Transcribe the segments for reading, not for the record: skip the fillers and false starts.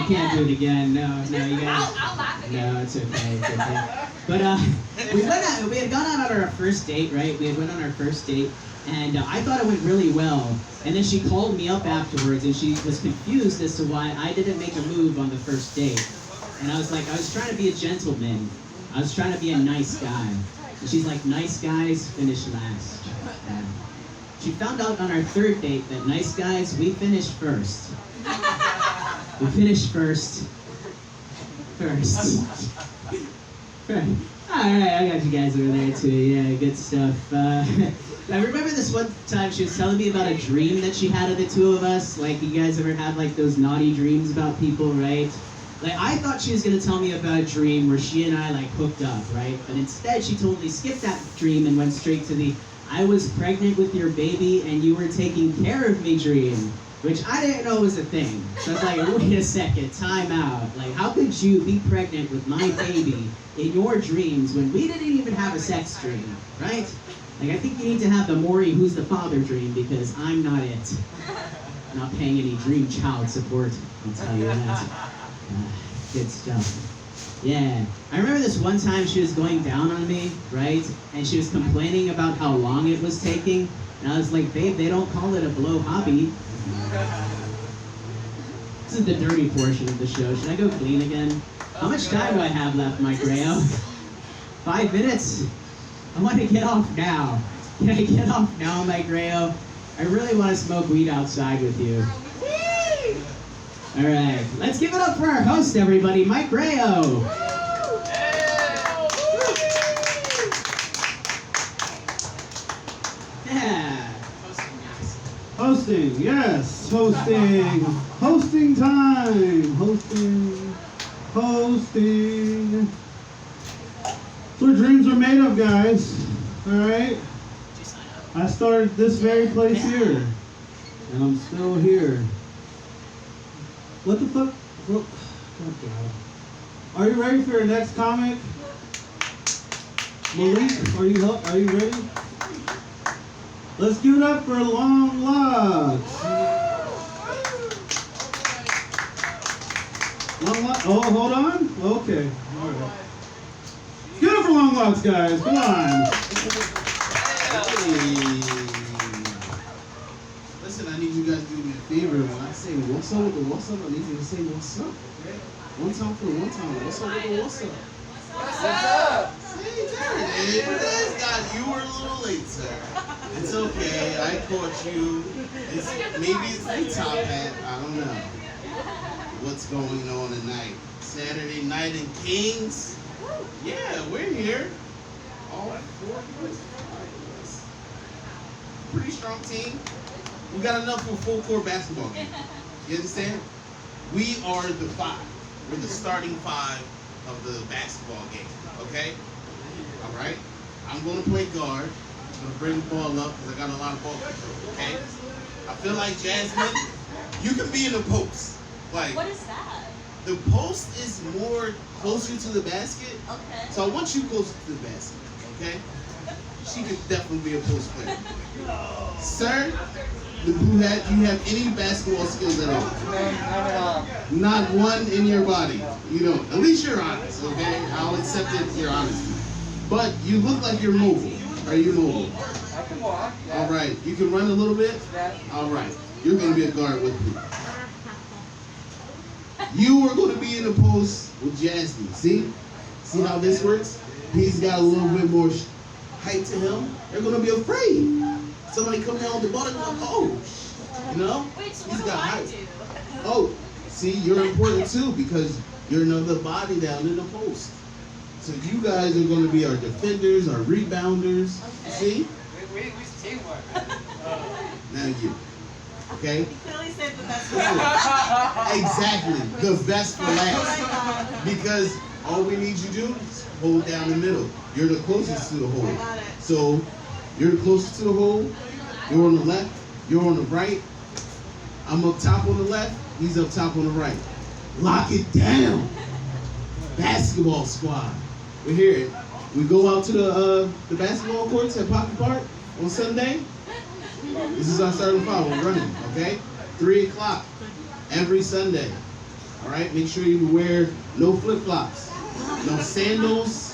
I can't do it again. No, you guys. I'll laugh again. No, it's okay. It's okay. But we had gone out on our first date, right? We had went on our first date, and I thought it went really well. And then she called me up afterwards, and she was confused as to why I didn't make a move on the first date. And I was like, I was trying to be a gentleman. I was trying to be a nice guy. And she's like, nice guys finish last. And she found out on our third date that nice guys, we finish first. We finish first. Alright, I got you guys over there too. Yeah, good stuff. I remember this one time she was telling me about a dream that she had of the two of us. Like, you guys ever had like those naughty dreams about people, right? Like, I thought she was gonna tell me about a dream where she and I like hooked up, right? But instead she totally skipped that dream and went straight to the I was pregnant with your baby and you were taking care of me dream, which I didn't know was a thing. So I was like, wait a second, time out. Like, how could you be pregnant with my baby in your dreams when we didn't even have a sex dream, right? Like, I think you need to have the Maury who's the father dream because I'm not it. I'm not paying any dream child support, I'll tell you that. Good stuff. Yeah. I remember this one time she was going down on me, right? And she was complaining about how long it was taking. And I was like, babe, they don't call it a blow hobby. This is the dirty portion of the show. Should I go clean again? How much time do I have left, Mike Rayo? 5 minutes? I want to get off now. Can I get off now, Mike Rayo? I really want to smoke weed outside with you. All right, let's give it up for our host, everybody, Mike Rayo. Yeah. Hosting, yes, hosting. Hosting time. Hosting. That's what dreams are made of, guys. All right. I started this very place here, and I'm still here. What the fuck? Oh, God. Are you ready for your next comic? Malik, are you ready? Let's give it up for Long Locks. Long Locks. Oh, hold on. Okay. All right. Give it up for Long Locks, guys. Come on. Listen, I need you guys to do me a favor. When I say what's up with the what's up, I need you to say what's up. Okay? One time for the one time. What's up with the what's up? What's up? See, there it is. You guys you were a little late, sir. It's okay. I caught you. Maybe it's the top hat. I don't know. What's going on tonight? Saturday night in Kings? Yeah, we're here. All 4 of us. Pretty strong team. We got enough for a full court basketball game. You understand? We are the 5. We're the starting 5 of the basketball game. Okay? All right? I'm going to play guard. I'm going to bring the ball up because I got a lot of ball control. Okay? I feel like Jasmine, you can be in the post. Like, What is that? the post is more closer to the basket. Okay. So I want you closer to the basket. Okay? She could definitely be a post player. Sir, the blue hat, do you have any basketball skills at all? Not one in your body. You don't. At least you're honest, okay? I'll accept it, you're honest. But you look like you're mobile. Are you mobile? I can walk. All right. You can run a little bit? Yeah. All right. You're going to be a guard with me. You are going to be in the post with Jasmine. See? See how this works? He's got a little bit more height to him. They're going to be afraid. Somebody come down with the ball and go, oh, you know? Wait, so He's what do got I height. do? Oh, see, you're important too because you're another body down in the post. So you guys are going to be our defenders, our rebounders. See? We teamwork. Now you. Okay? He clearly said the best one. Exactly. The best for last. Because all we need you to do is hold down the middle. You're the closest to the I hole. got it. So you're the closest to the hole. You're on the left. You're on the right. I'm up top on the left. He's up top on the right. Lock it down. Basketball squad. We hear it. We go out to the basketball courts at Paco Park on Sunday. This is our starting 5. We're running, okay? 3 o'clock every Sunday. All right, make sure you wear no flip-flops, no sandals.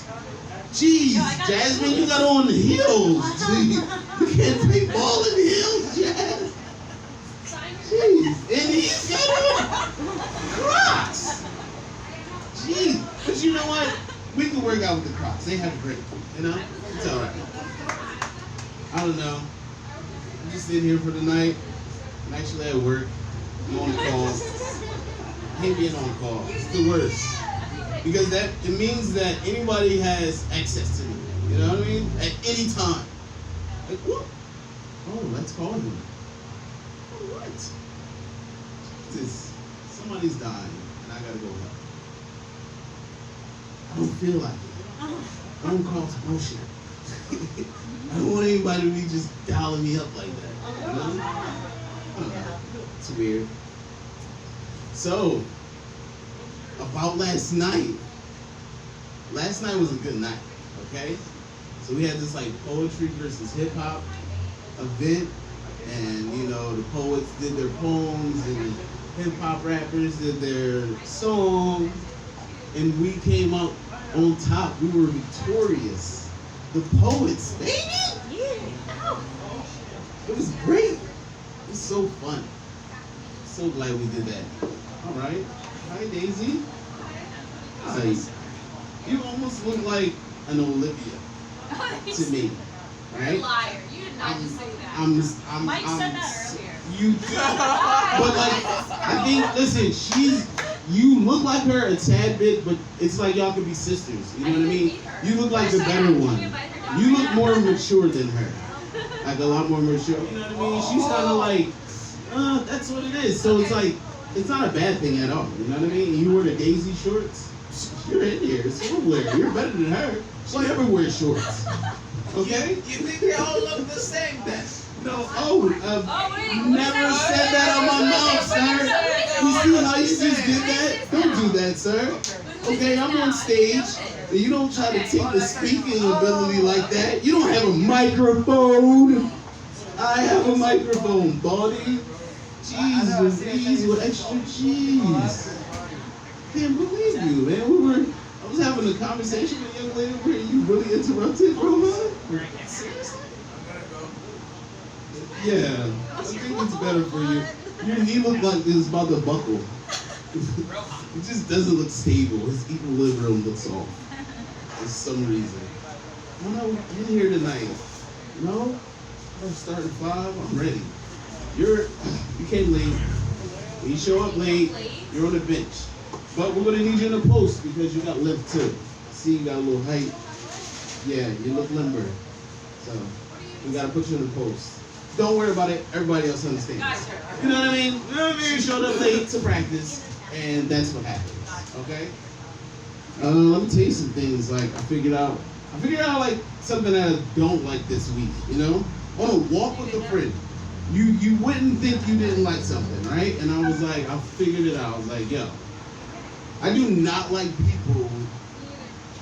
Jeez, Jasmine, you got on heels. Jeez, you can't play ball in heels, Jazz. Jeez, and he's got on Crocs. Jeez, but you know what? We can work out with the Crocs. They have a great, you know? It's all right. I don't know. I'm just sitting here for the night. I'm actually at work. I'm on call. I hate being on call. It's the worst. Because that it means that anybody has access to me. You know what I mean? At any time. Like, what? Oh, let's call him. Oh, what? Jesus. Somebody's dying, and I gotta go help. I don't feel like it. I don't cause motion. I don't want anybody to be just dialing me up like that. You know? I don't know. It's weird. So, about last night. Last night was a good night, okay? So we had this like poetry versus hip hop event, and you know the poets did their poems and hip hop rappers did their songs, and we came out on top. We were victorious. The poets, baby! It was great. It was so fun. So glad we did that. All right. Hi, Daisy. Hi. You almost look like an Olivia to me, right? You're a liar. You did not just say that. Mike said that earlier. You do. But like, I think, listen, you look like her a tad bit, but it's like y'all could be sisters. You know what I mean? You look like the better one. You look more mature than her. Like a lot more mature. You know what I mean? She's kind of like, that's what it is. So it's like, it's not a bad thing at all. You know what I mean? You wear the Daisy shorts. You're in here. So you're better than her. She never wears shorts. Okay? You think they all look the same then? No. wait, Never said that on my mouth, sir. You see how you just did that? Don't do that, sir. Okay, I'm on stage. And you don't try to take the speaking ability like that. You don't have a microphone. I have a microphone, buddy. Jesus, these with extra cheese. Can't believe you, man. I was having a conversation with a young lady where you really interrupted, Roman. Seriously? Yeah, I think it's better for you. Your knee looked like it's about to buckle. It just doesn't look stable. His equilibrium looks off for some reason. I'm not in here tonight. No? I'm starting at 5. I'm ready. You came late. When you show up late, you're on the bench. But we're gonna need you in the post because you got lift too. See, you got a little height. Yeah, you look limber. So we gotta put you in the post. Don't worry about it. Everybody else understands. You know what I mean? You know what I mean? You showed up late to practice, and that's what happens. Okay. Let me tell you some things. Like I figured out like something that I don't like this week. You know, on a walk with a friend. You wouldn't think you didn't like something, right? And I was like, I figured it out. I was like, yo, I do not like people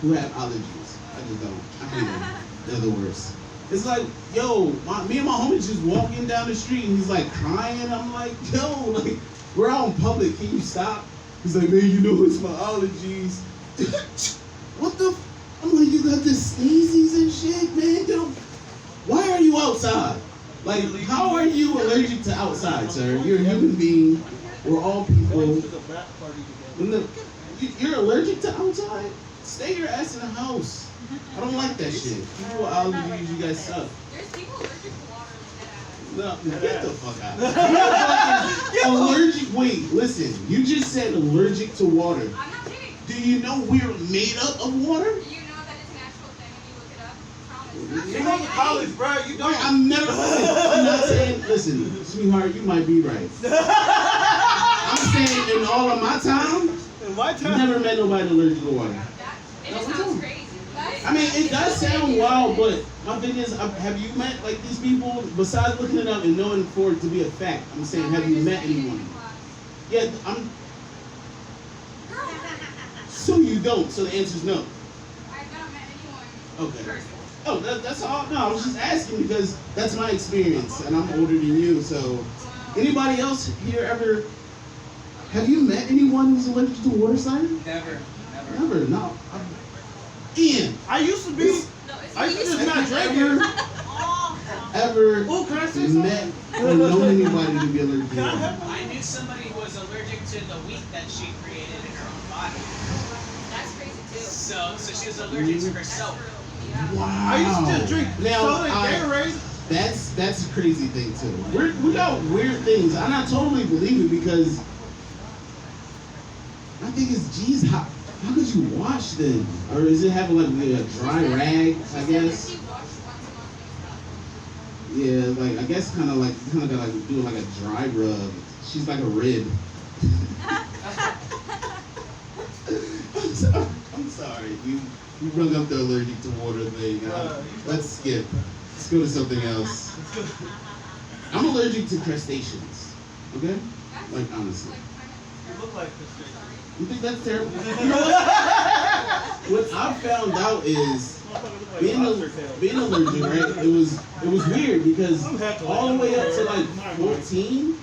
who have allergies. I just don't. I hate them. They're the worst. It's like, yo, me and my homie just walking down the street and he's like crying. I'm like, yo, like we're out in public. Can you stop? He's like, man, you know it's my allergies. What the? I'm like, you got the sneezies and shit, man. Yo, why are you outside? Like, how are you allergic to outside, sir? You're a human being. We're all people. You're allergic to outside? Stay your ass in the house. I don't like that shit. People with allergies, you guys suck. There's people allergic to water. No, get the fuck out. You're allergic. Wait, listen. You just said allergic to water. I'm not kidding. Do you know we're made up of water? Do you know that it's an actual thing when you look it up? Promise. You go to college, bro. You don't. I'm never. I'm not saying. Listen, sweetheart, you might be right. I'm saying in all of my time, never met nobody allergic to water. It just sounds crazy. I mean, it does sound wild, but my thing is, have you met like these people? Besides looking it up and knowing for it to be a fact, I'm saying, have you met anyone? Yeah, So you don't. So the answer is no. I've not met anyone. Okay. Oh, that's all. No, I was just asking because that's my experience, and I'm older than you. So, anybody else here ever Have you met anyone who's allergic to water slide? Never. Never. No. Ian, I used to be. No, it's I used to just easy. not drink it. ever Oh, can I say something? met or known anybody to be allergic to Can I water? have I knew somebody who was allergic to the wheat that she created in her own body. That's crazy too. So she was allergic to herself. Yeah. Wow. I used to just drink Now, soda and Gatorade. That's a crazy thing too. We got weird things, and I totally believe it because my thing is, geez, how could you wash then? Or is it having like a dry rag? I guess. She washed once a month and Yeah, like I guess kind of gotta like do like a dry rub. She's like a rib. I'm sorry. You brought up the allergic to water thing. Let's skip. Let's go to something else. I'm allergic to crustaceans. Okay? Like honestly. You look like this. You think that's terrible? You know what I found out is being allergic, right? It was weird because all the way up to like 14,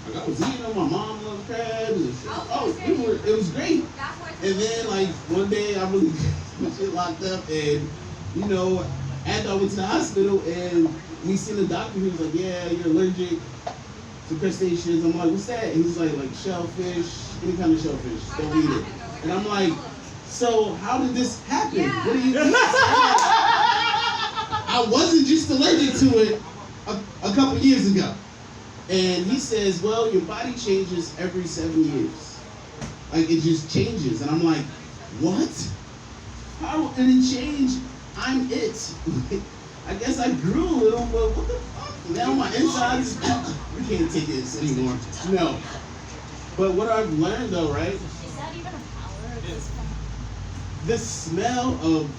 like I was eating on my mom loved crabs and shit. Oh, it was great. that's why And then like one day I really got shit locked up, and you know, after I went to the hospital and we seen the doctor, he was like, "Yeah, you're allergic to crustaceans." I'm like, "What's that?" And he's like shellfish, any kind of shellfish, don't eat it. And I'm like, "So how did this happen? Yeah. What do you mean?" I wasn't just allergic to it a couple years ago. And he says, "Well, your body changes every 7 years. Like it just changes." And I'm like, "What? How did it change? I'm it." I guess I grew a little, but what the fuck? Now my insides, we can't take this anymore. No. But what I've learned though, right? Is that even a power at this point? The smell of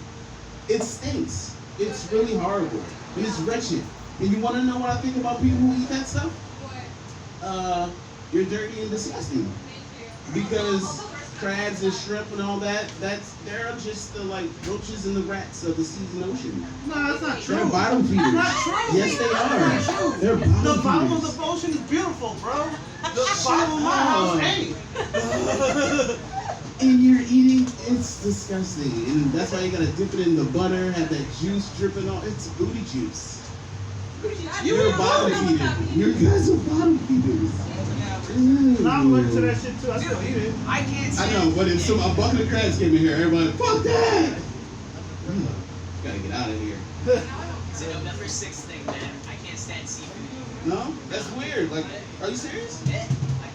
it stinks. It's really horrible. It's wretched. And you want to know what I think about people who eat that stuff? What? You're dirty and disgusting. Thank you. Because crabs and shrimp and all that, they're just the like roaches and the rats of the seas and ocean. No, that's not true. They're bottom feeders. Not true. Yes, they Not are. true. They're bottom The bottom of feeders. the ocean is beautiful, bro. The bottom of my house ain't. And you're eating, it's disgusting. And that's why you gotta dip it in the butter, have that juice dripping on. It's booty juice. You're a bottom feeder. You guys are bottom feeders. No, I'm allergic to that shit too. I still eat it. I can't I stand know, but if a bucket of crabs came in here, everybody, fuck that! Gotta get out of here. It's a November 6th thing, man. I can't stand seafood. No? That's weird. Like, are you serious? I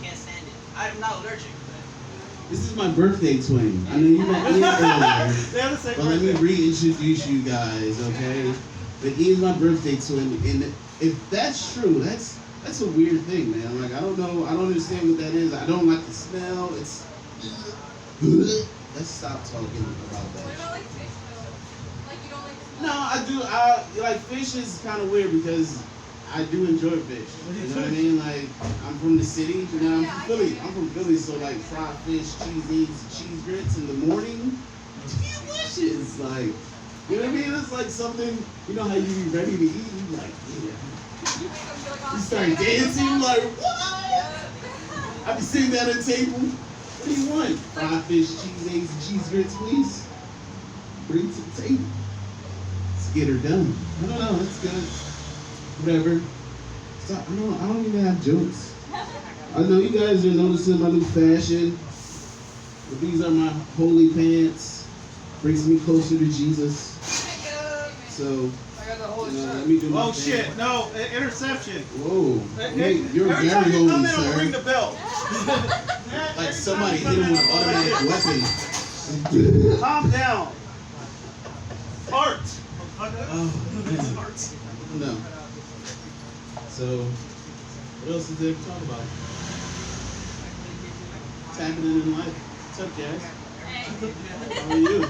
can't stand it. I'm not allergic. This is my birthday twin. I know you met Ian earlier, They have the same but let me birthday. reintroduce you guys, okay? But Ian's my birthday twin, and if that's true, that's a weird thing, man. Like, I don't know, I don't understand what that is. I don't like the smell. It's let's stop talking about What that. about like fish though? Like you don't like the smell? No, I do. Like fish is kind of weird because I do enjoy fish. You know what I mean? Like I'm from the city. You know, I'm Yeah, from I Philly. get it. I'm from Philly, so like fried fish, cheese eggs, cheese grits in the morning, delicious. Like, you know what I mean? It's like something. You know how you be ready to eat? You like, yeah. You wake up, you're like, oh, You start shit, I gotta dancing. go Like, back. what? I be sitting down at the table. What do you want? Fried fish, cheese eggs, and cheese grits, please. Bring it to the table. Let's get her done. I don't know. It's good. Whatever. So, I don't even have jokes. I know you guys are noticing my new fashion. But these are my holy pants. Brings me closer to Jesus. So, I got the whole let shirt. me do my Oh thing. shit! No, interception. Whoa. Hey, you're Every very time you come holy, in, I'll ring sir. the bell. Like somebody hit him with an automatic weapon. Calm down. Art. Oh, man. No. So, what else is there to talk about? What's happening in life? What's up, Jazz? How are you?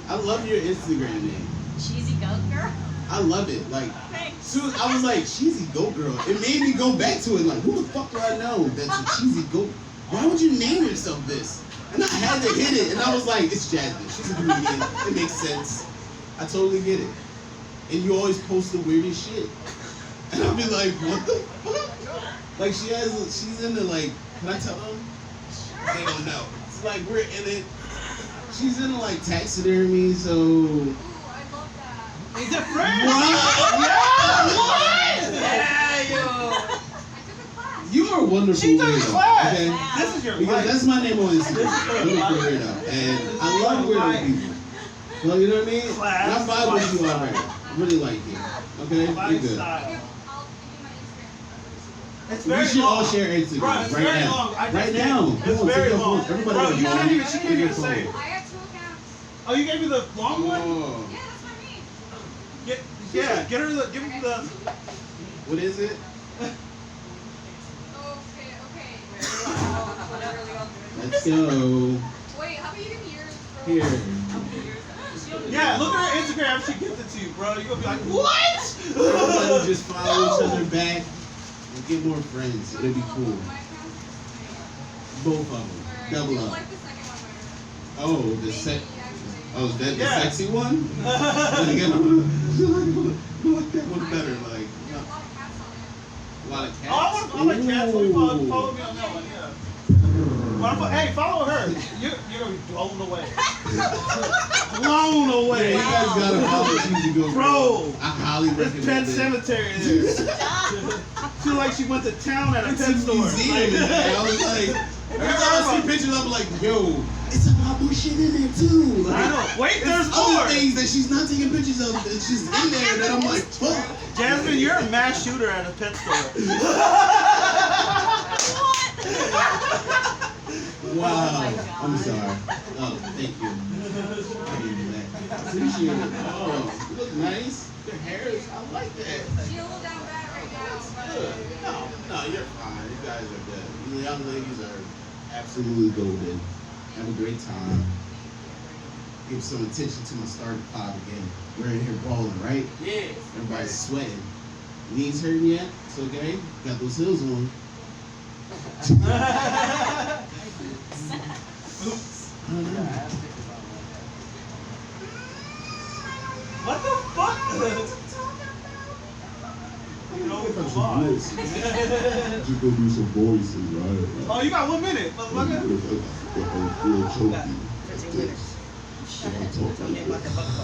I love your Instagram name. Cheesy goat girl. I love it. Like, Thanks. soon I was like, cheesy goat girl. It made me go back to it. Like, who the fuck do I know that's a cheesy goat? Why would you name yourself this? And I had to hit it, and I was like, it's Jasmine. She's a comedian. It makes sense. I totally get it. And you always post the weirdest shit. And I'll be like, what the fuck? Like she's into like, can I tell them? They don't know. It's like we're in it. She's into like taxidermy, so. Ooh, I love that. He's a friend. What? Yeah. What? Yeah, yo. I took a class. You are a wonderful She took weirdo. class. Okay? This is your Because life. that's my name on Instagram. This is your Wonderful life. weirdo. And I love your weirdo life. people. Well, you know what I mean? Class, And I vibe with you already. I really like you. Okay? You're good. I'll give you Lifestyle. my Instagram. It's We very should all long. share Instagram Bro, it's right very now. long. I just Right did. now. It's Come on, very take your long. phone. Everybody Bro, has you a phone. can't even. She Take can't your even say phone. it. I have 2 accounts. Oh, you gave me the long one? Oh. Yeah, that's what I mean. Get her the. Give me the. What is it? Okay. Let's go. Wait, how about you give me yours, bro? Here. Yeah, look at her Instagram. She gives it to you, bro. You gonna be like, what? Everybody just follow each other back and get more friends. It'll be cool. Both of them. Double You'll up. like the second one better. Oh, the Maybe, sex. actually. Oh, is that the Yeah. sexy one? And again, I like that one better. Like, There's a lot of cats on it. a lot of cats. Oh, I like cats. So you follow me on that one, yeah. Hey, follow her. You're gonna be blown away. Blown Yeah, away. you guys gotta follow Cheesy Go. Bro. I highly There's recommend Pet it. Cemetery there. Feel like she went to town at a It's a pet store. museum. I was like, every time I see pictures, I'm like, yo, it's a lot more shit in there too. Like, I know. Wait, there's other more. things that she's not taking pictures of. It's just in there that I'm like, fuck. Jasmine, you're a mass shooter at a pet store. Wow. I'm sorry. Oh, thank you. I didn't do that. Appreciate it. Oh, you look nice. Your hair is, I like that. She a little down bad right now, Good. but No, you're fine. You guys are good. You young ladies are absolutely golden. Have a great time. Give some attention to my starting 5 again. We're in here balling, right? Yeah. Everybody's sweating. Knees hurting yet? It's okay. Got those heels on. What the fuck? You know, it's a lot. Just go do some voices, right? Oh, you got 1 minute, If motherfucker. I feel choky, like this. So I talk like this. tell us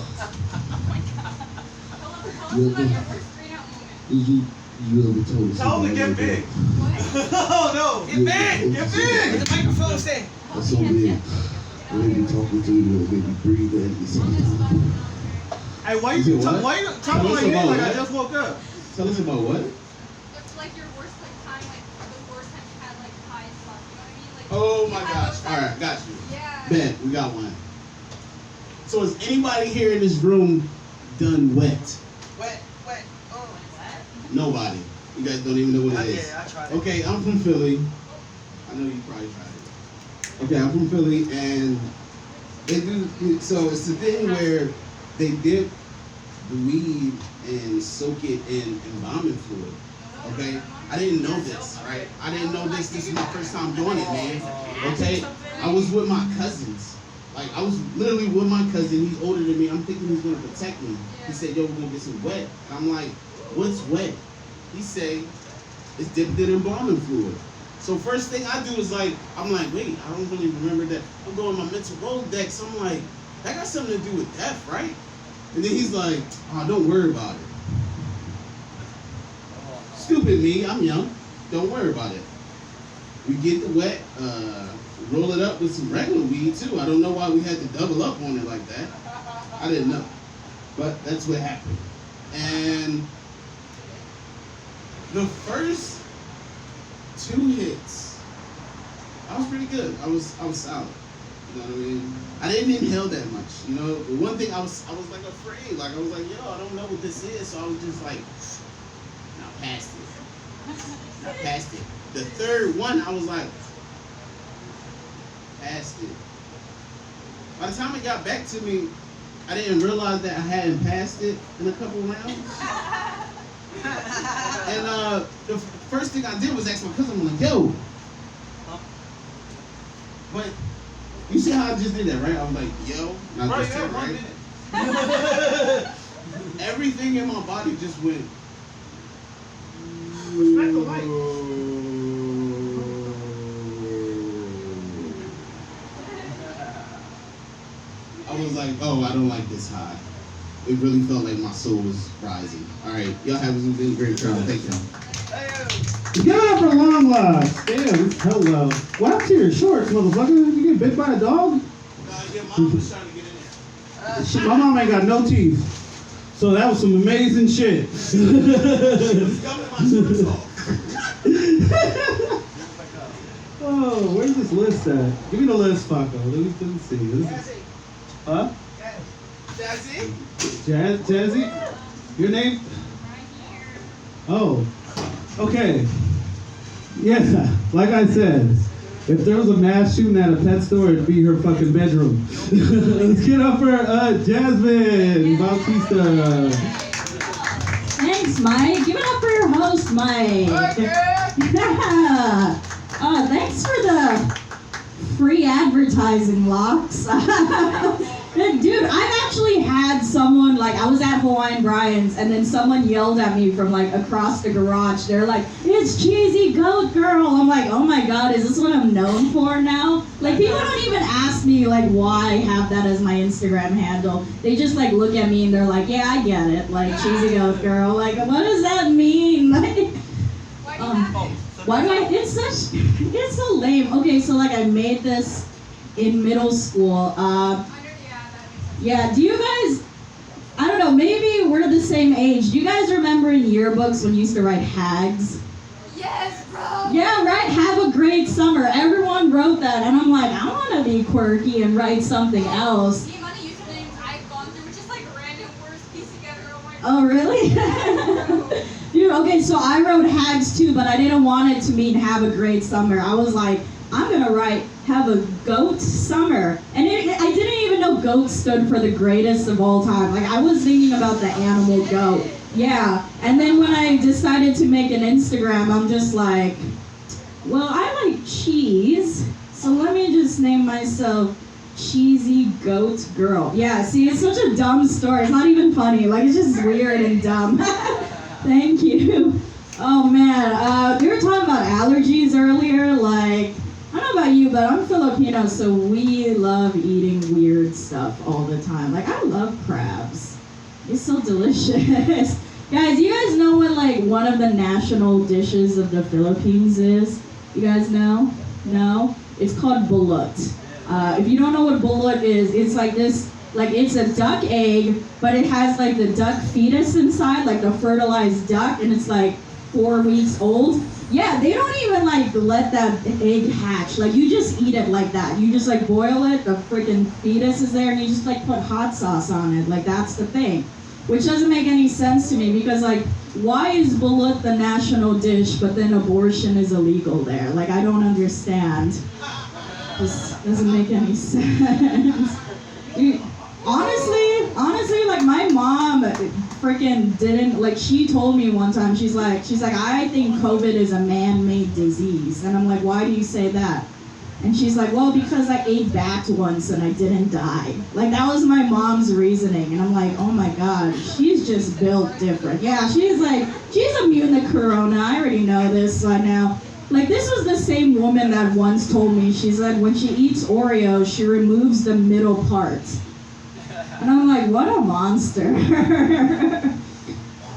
about your worst green out moment. Did you ever told us? Tell him to get big. What? Oh no. Get big! Get big! The microphone stay. That's so big. When they be talking to you, they be breathing and something. Hey, why You you said what? why you Tell talking us like about like I what? just woke up? Tell us about what? What's like your worst time, like the worst time you had like high stuff, you know what I mean? Like, Oh you my had gosh. those All right, times- got you. Yeah. Bet, we got one. So has anybody here in this room done wet? Wet. Oh, Nobody. You guys don't even know what it is. I tried it. Okay, I'm from Philly. I know you probably tried it. Okay, I'm from Philly, and they do. So it's the thing where they dip the weed and soak it in embalming fluid. Okay, I didn't know this, right? I didn't know this. This is my first time doing it, man. Okay, I was with my cousins. Like I was literally with my cousin. He's older than me. I'm thinking he's gonna protect me. He said, "Yo, we're gonna get some wet." And I'm like, "What's wet?" He say, "It's dipped in embalming fluid." So first thing I do is like, I'm like, wait, I don't really remember that. I'm going my mental Rolodex. I'm like, that got something to do with death, right? And then he's like, oh, don't worry about it. Stupid me, I'm young. Don't worry about it. We get the wet, roll it up with some regular weed too. I don't know why we had to double up on it like that. I didn't know. But that's what happened. And the first 2 hits, I was pretty good. I was solid. You know what I mean? I didn't inhale that much. You know, the one thing I was like afraid. Like I was like, yo, I don't know what this is. So I was just like, now past it. Now past it. The third one, I was like, past it. By the time it got back to me, I didn't realize that I hadn't passed it in a couple rounds. And the first thing I did was ask my cousin, I'm like, yo. But you see how I just did that, right? I was like, yo. And I just did, right? Everything in my body just went. was like, oh, I don't like this high. It really felt like my soul was rising. All right, y'all have been a great crowd. Thank y'all. Give it up for Long Lost. Damn, this hell well. What happened to your shorts, motherfucker? Did you get bit by a dog? Your mom was trying to get in there. Shit, my mom ain't got no teeth. So that was some amazing shit. She was coming my shorts off. Oh, where's this list at? Give me the list, Paco. Let me see. Huh? Jazzy? Jazzy? Your name? Oh. Okay. Yeah, like I said, if there was a mass shooting at a pet store, it'd be her fucking bedroom. Let's get up for Jasmine Bautista. Thanks, Mike. Give it up for your host, Mike. Yeah. Thanks for the free advertising, Locks. Dude, I've actually had someone, like, I was at Hawaiian Brian's, and then someone yelled at me from, like, across the garage. They're like, it's Cheesy Goat Girl. I'm like, oh my god, is this what I'm known for now? Like, people don't even ask me, like, why I have that as my Instagram handle. They just, like, look at me and they're like, yeah, I get it. Like, Cheesy Goat Girl. Like, what does that mean? Like, why do I, it's so lame. Okay, so, like, I made this in middle school. Yeah, do you guys, I don't know, maybe we're the same age. Do you guys remember in yearbooks when you used to write hags? Yes, bro. Yeah, right, have a great summer. Everyone wrote that, and I'm like, I want to be quirky and write something else. The amount of usernames I've gone through, which is like random words pieced together. Oh my god. Oh, really? Dude, okay, so I wrote hags too, but I didn't want it to mean have a great summer. I was like, I'm going to write have a goat summer. And I didn't even know goat stood for the greatest of all time. Like, I was thinking about the animal goat. Yeah. And then when I decided to make an Instagram, I'm just like, well, I like cheese, so let me just name myself Cheesy Goat Girl. Yeah, see, it's such a dumb story. It's not even funny. Like, it's just weird and dumb. Thank you. Oh, man. We were talking about allergies earlier. Like, I don't know about you, but I'm Filipino, so we love eating weird stuff all the time. Like, I love crabs. It's so delicious. Guys, you guys know what, like, one of the national dishes of the Philippines is? You guys know? No? It's called balut. If you don't know what balut is, it's like this, like, it's a duck egg, but it has, like, the duck fetus inside, like the fertilized duck, and it's, like, 4 weeks old. Yeah, they don't even, like, let that egg hatch. Like, you just eat it like that. You just, like, boil it, the freaking fetus is there, and you just, like, put hot sauce on it. Like, that's the thing. Which doesn't make any sense to me, because, like, why is balut the national dish, but then abortion is illegal there? Like, I don't understand. This doesn't make any sense. Dude, honestly, like, my mom freaking didn't, like, she told me one time, she's like, I think COVID is a man-made disease. And I'm like, why do you say that? And she's like, well, because I ate bat once and I didn't die. Like, that was my mom's reasoning. And I'm like, oh my god, she's just built different. Yeah, she's immune to corona. I already know this by now. Like, this was the same woman that once told me, she said when she eats Oreos, she removes the middle part. And I'm like, what a monster.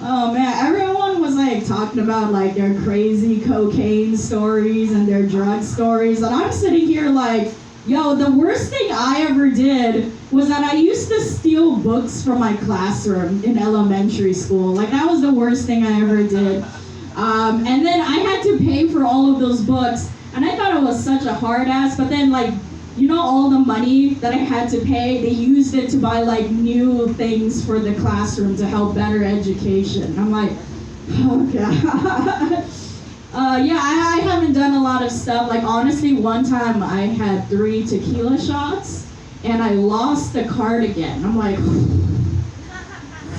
Oh man, everyone was like talking about like their crazy cocaine stories and their drug stories. And I'm sitting here like, yo, the worst thing I ever did was that I used to steal books from my classroom in elementary school. Like, that was the worst thing I ever did. And then I had to pay for all of those books. And I thought it was such a hard ass, but then like, you know, all the money that I had to pay, they used it to buy like new things for the classroom to help better education. I'm like, oh god. Yeah, I haven't done a lot of stuff. Like, honestly, one time I had 3 tequila shots and I lost the card again. I'm like,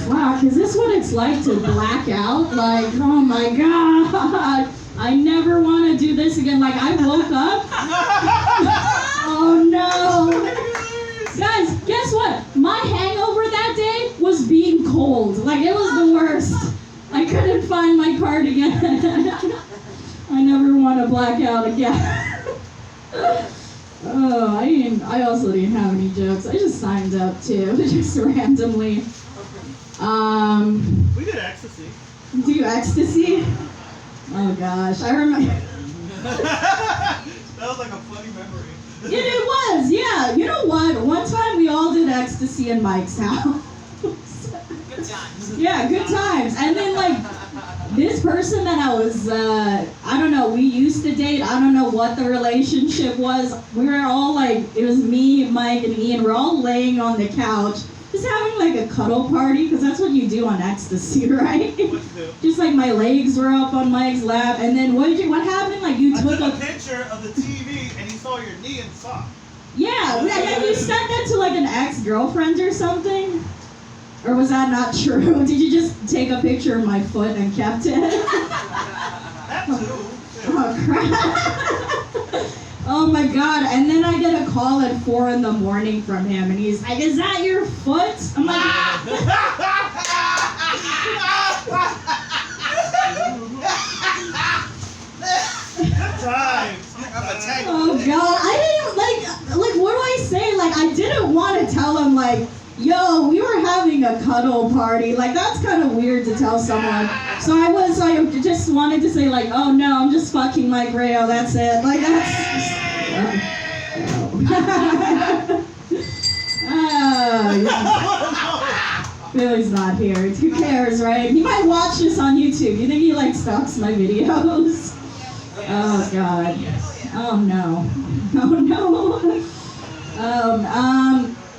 fuck, is this what it's like to black out? Like, oh my god, I never want to do this again. Like, I woke up. Oh no! Guys, guess what? My hangover that day was being cold. Like, it was the worst. I couldn't find my card again. I never want to black out again. Oh Oh, I also didn't have any jokes. I just signed up too, just randomly. We did ecstasy. Do ecstasy? Oh gosh, I remember. That was like a funny memory. It was, yeah. You know what? One time we all did ecstasy in Mike's house. Good times. Yeah, good times. And then like this person that I was, I don't know, we used to date. I don't know what the relationship was. We were all like, it was me, Mike, and Ian. We're all laying on the couch, just having like a cuddle party, because that's what you do on ecstasy, right? What you do? Just like my legs were up on Mike's lap, and then what happened? Like you I took took a picture of the TV and he saw your knee and sock. Yeah, you sent that to like an ex-girlfriend or something? Or was that not true? Did you just take a picture of my foot and kept it? That too. Oh crap. Oh my god. And then I get a call at 4 a.m. from him and he's like, "Is that your foot?" I'm like, Good times. oh god. I didn't like what do I say? Like I didn't want to tell him like, "Yo, we were having a cuddle party." Like that's kind of weird to tell someone. So I just wanted to say like, "Oh no, I'm just fucking Mike Rayo. That's it." Like that's. Billy's not here. Who cares, right? He might watch this on YouTube. You think he like stalks my videos? Oh god. Oh no. Oh no.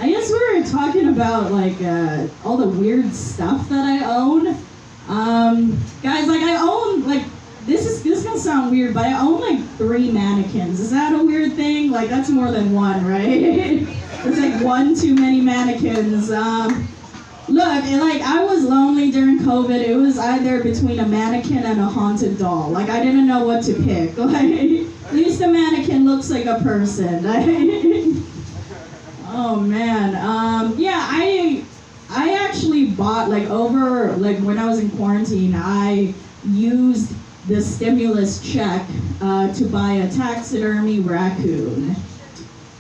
I guess we were talking about like all the weird stuff that I own. Guys, like I own like this is gonna sound weird, but I own like 3 mannequins. Is that a weird thing? Like that's more than one, right? It's like one too many mannequins. Look, like I was lonely during COVID. It was either between a mannequin and a haunted doll. Like I didn't know what to pick. Like at least a mannequin looks like a person. Oh man. Yeah, I actually bought like over like when I was in quarantine, I used the stimulus check to buy a taxidermy raccoon.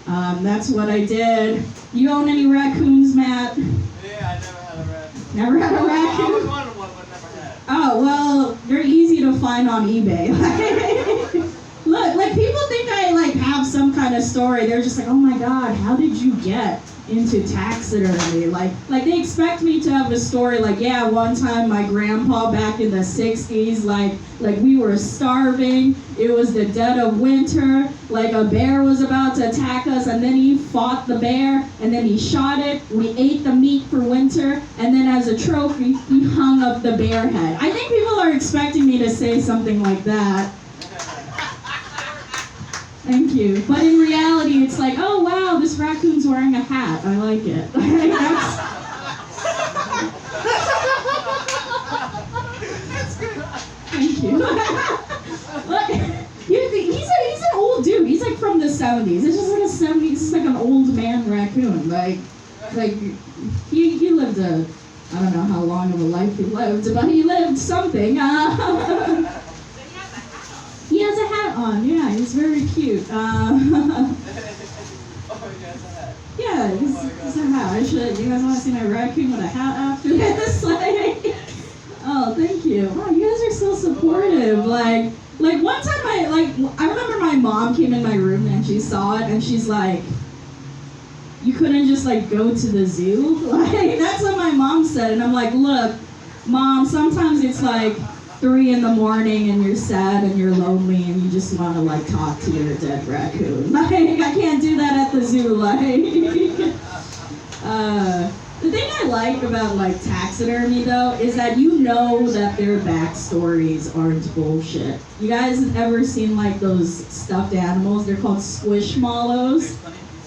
That's what I did. You own any raccoons, Matt? Yeah, I never had a rat. Never had a I always raccoon? wanted one, but never had. Oh, well, they're easy to find on eBay. Look, like people think I like have some kind of story. They're just like, "Oh my god, how did you get into taxidermy?" Like they expect me to have a story like, yeah, one time my grandpa back in the 60s, like we were starving, it was the dead of winter, like a bear was about to attack us and then he fought the bear and then he shot it, we ate the meat for winter, and then as a trophy, he hung up the bear head. I think people are expecting me to say something like that. Thank you. But in reality, it's like, oh wow, this raccoon's wearing a hat. I like it. Thank you. Look, he's an old dude. He's like from the 70s. It's just like a 70s. It's like an old man raccoon. Like he lived a, I don't know how long of a life he lived, but he lived something. He has a hat on, yeah, he's very cute. Oh, he has a hat. Yeah, he's a hat. You guys want to see my raccoon with a hat after this? Like, oh, thank you. Wow, you guys are so supportive. Like one time I remember my mom came in my room and she saw it and she's like, "You couldn't just like go to the zoo?" Like that's what my mom said, and I'm like, "Look, Mom, sometimes it's like 3 a.m. and you're sad and you're lonely and you just want to like talk to your dead raccoon. Like I can't do that at the zoo." Like the thing I like about like taxidermy though is that you know that their backstories aren't bullshit. You guys ever seen like those stuffed animals? They're called squishmallows.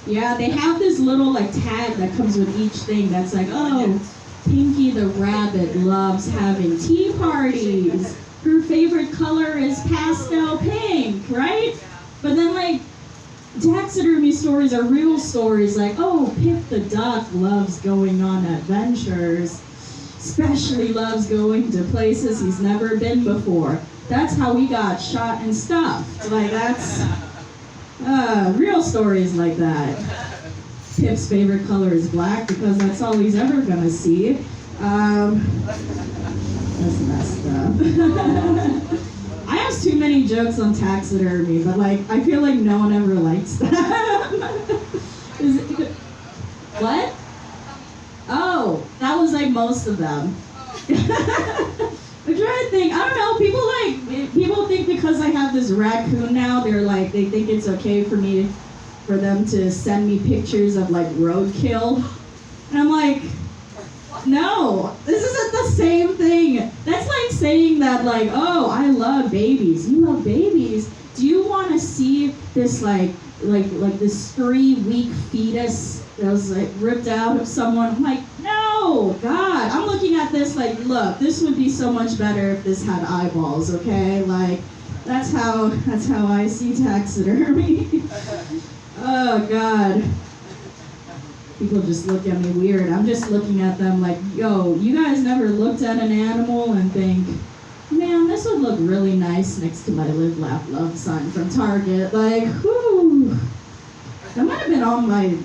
Yeah, they have this little like tag that comes with each thing that's like, "Oh, Pinky the rabbit loves having tea parties. Her favorite color is pastel pink," right? But then like taxidermy stories are real stories like, "Oh, Pip the duck loves going on adventures, especially loves going to places he's never been before. That's how he got shot and stuffed." Like Real stories like that. Pip's favorite color is black because that's all he's ever gonna see. That's messed up. I have too many jokes on taxidermy, but like I feel like no one ever likes them. What? Oh, that was like most of them. I'm trying to think. I don't know. People think because I have this raccoon now, they think it's okay for them to send me pictures of like roadkill, and I'm like, no, this isn't the same thing. That's like saying that like, oh, I love babies. You love babies. Do you want to see this like this 3-week fetus that was like ripped out of someone? I'm like, no, God. I'm looking at this like, look, this would be so much better if this had eyeballs, okay? Like, that's how I see taxidermy. Oh, God. People just look at me weird. I'm just looking at them like, yo, you guys never looked at an animal and think, man, this would look really nice next to my Live, Laugh, Love sign from Target. Like, whoo. That might have been all my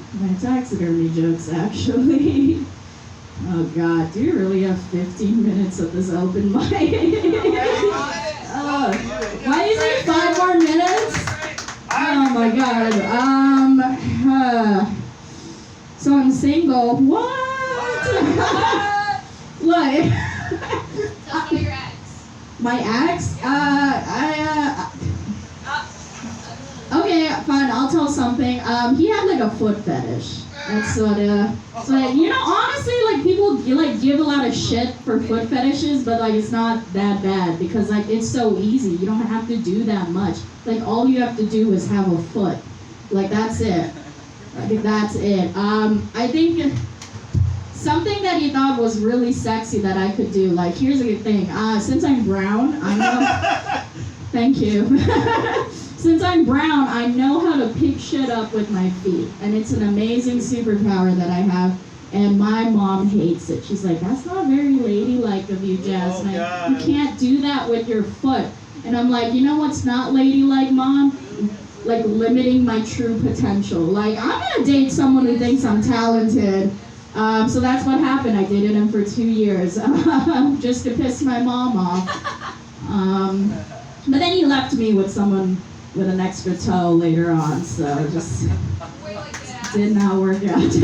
taxidermy jokes, actually. Oh, God. Do you really have 15 minutes of this open mic? Why do you say 5 more minutes? Oh, my God. So I'm single. What? Like, Tell me your ex. my ex? Okay, fine, I'll tell something. He had like a foot fetish. That's sort of, so you know, honestly, like people give a lot of shit for foot fetishes, but like it's not that bad because like it's so easy. You don't have to do that much. Like all you have to do is have a foot. Like that's it. I think that's it. I think something that he thought was really sexy that I could do. Like here's a good thing. Since I'm brown, I know. Thank you. Since I'm brown, I know how to pick shit up with my feet. And it's an amazing superpower that I have. And my mom hates it. She's like, that's not very ladylike of you, Jasmine. You can't do that with your foot. And I'm like, you know what's not ladylike, Mom? Like limiting my true potential. Like, I'm going to date someone who thinks I'm talented. So that's what happened. I dated him for 2 years just to piss my mom off. But then he left me with someone with an extra toe later on, so it just did not work out.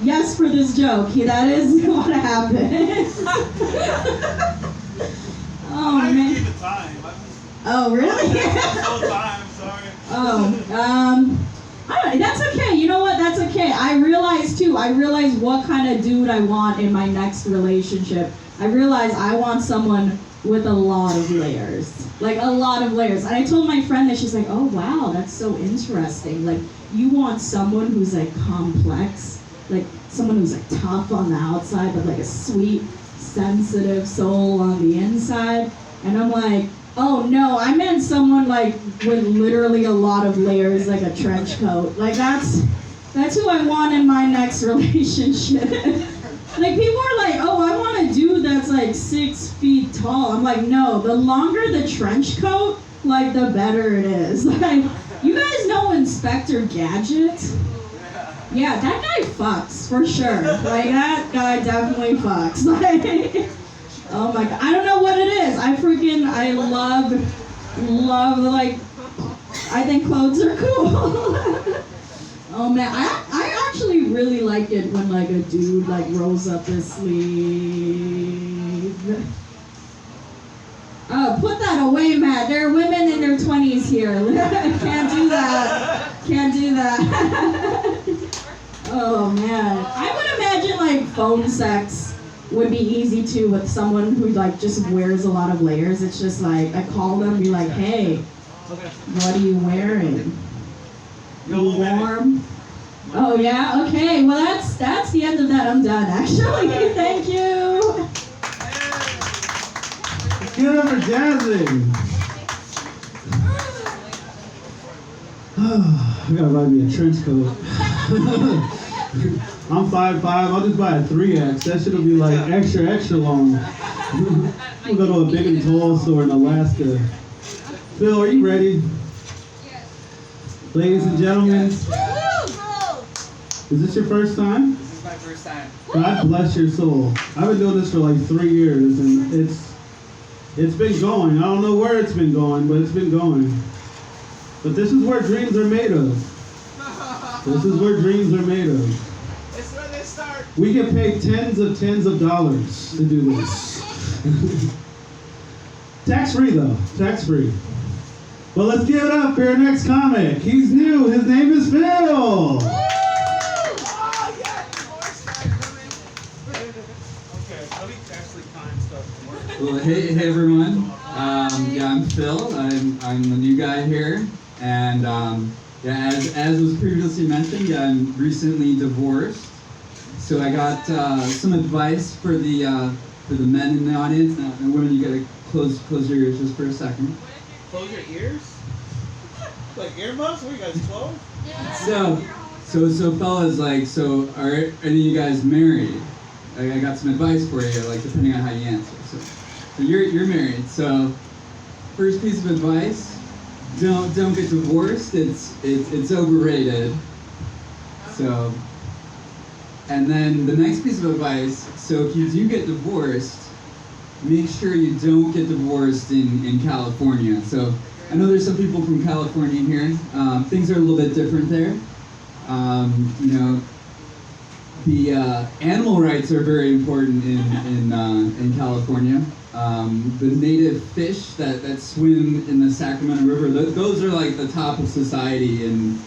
Yes, for this joke. That is what happened. Oh, I man. need the time. Oh, really? No time, sorry. Oh, alright, that's okay. You know what? That's okay. I realize what kind of dude I want in my next relationship. I realize I want someone with a lot of layers. Like a lot of layers. And I told my friend that, she's like, oh wow, that's so interesting. Like you want someone who's like complex, like someone who's like tough on the outside, but like a sweet, sensitive soul on the inside. And I'm like, oh no, I meant someone like with literally a lot of layers, like a trench coat. Like that's who I want in my next relationship. Like people are like, oh, I want a dude that's like 6 feet tall. I'm like, no, the longer the trench coat, like the better it is. Like, you guys know Inspector Gadget? Yeah, that guy fucks for sure. Like that guy definitely fucks. Like, oh my god, I don't know what it is. I love like, I think clothes are cool. Oh man, I actually really like it when like a dude like rolls up his sleeve. Oh, put that away, Matt. There are women in their 20s here. Can't do that. Can't do that. Oh man, I would imagine like phone sex would be easy too with someone who like just wears a lot of layers. It's just like I call them and be like, hey, what are you wearing? You warm? Oh yeah, okay. Well that's the end of that. I'm done actually. Thank you. Give it up for Jasmine. I gotta buy me a trench coat. I'm 5'5". I'll just buy a 3X. That shit'll be like extra, extra long. We'll go to a big and tall store in Alaska. Phil, are you ready? Yes. Ladies and gentlemen, is this your first time? This is my first time. God bless your soul. I've been doing this for like 3 years, and it's been going. I don't know where it's been going, but it's been going. But this is where dreams are made of. This is where dreams are made of. It's where they start. We get paid tens of dollars to do this. Tax-free though, tax-free. But let's give it up for our next comic. He's new, his name is Phil. Oh, yeah, divorce guy coming. Okay, let me actually time stuff to work. Well, hey everyone. Yeah, I'm Phil. I'm the new guy here, and yeah, as was previously mentioned, yeah, I'm recently divorced. So I got some advice for the men in the audience. Now, and women, you gotta close your ears just for a second. Close your ears? Like earmuffs? What are you guys, 12? So fellas, like, so are any of you guys married? I got some advice for you, like depending on how you answer. So you're married. So first piece of advice: don't get divorced. It's overrated. So, and then the next piece of advice: so if you do get divorced, make sure you don't get divorced in California. So I know there's some people from California here. Things are a little bit different there. You know, the animal rights are very important in California. The native fish that swim in the Sacramento River, those are like the top of society in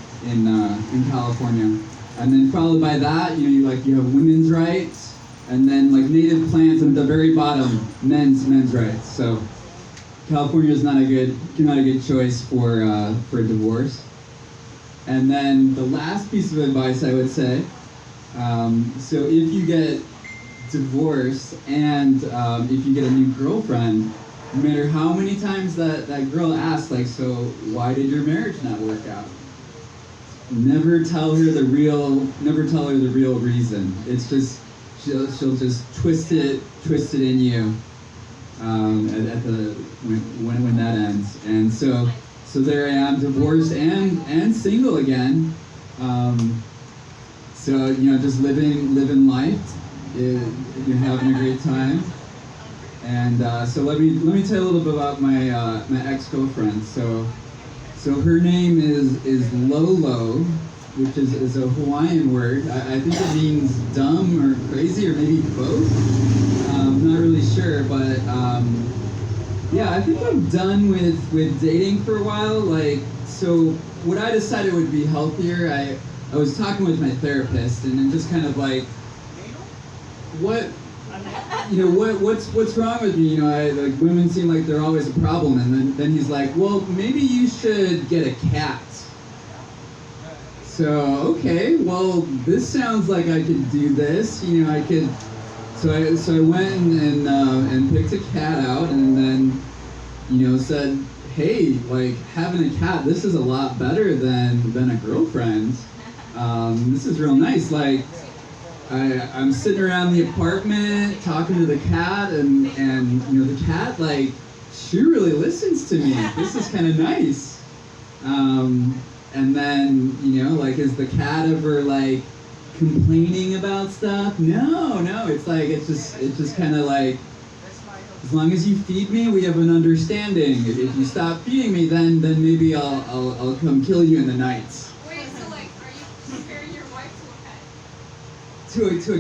California. And then followed by that, you have women's rights, and then like native plants, and at the very bottom, men's rights. So California is not a good choice for divorce. And then the last piece of advice I would say, so if you get divorced and if you get a new girlfriend, no matter how many times that girl asks, like, so why did your marriage not work out? Never tell her the real reason. It's just she'll just twist it in you at the when that ends. And so there I am, divorced and single again. So just living life. You're having a great time. And so let me tell you a little bit about my ex-girlfriend. So her name is Lolo, which is a Hawaiian word. I think it means dumb or crazy or maybe both. I'm not really sure, but yeah, I think I'm done with dating for a while. Like, so what I decided would be healthier, I was talking with my therapist and then just kind of like, what's wrong with me? Like women seem like they're always a problem, and then he's like, well, maybe you should get a cat. So okay, well, this sounds like I could do this. I could. So I went and picked a cat out, and then said, hey, like having a cat, this is a lot better than a girlfriend. This is real nice. Like. I'm sitting around the apartment talking to the cat, and the cat, like, she really listens to me. This is kind of nice. And then like, is the cat ever like complaining about stuff? No. It's just kind of like, as long as you feed me, we have an understanding. If you stop feeding me, then maybe I'll come kill you in the nights. Wait, so like, are you comparing your wife To a cat. to a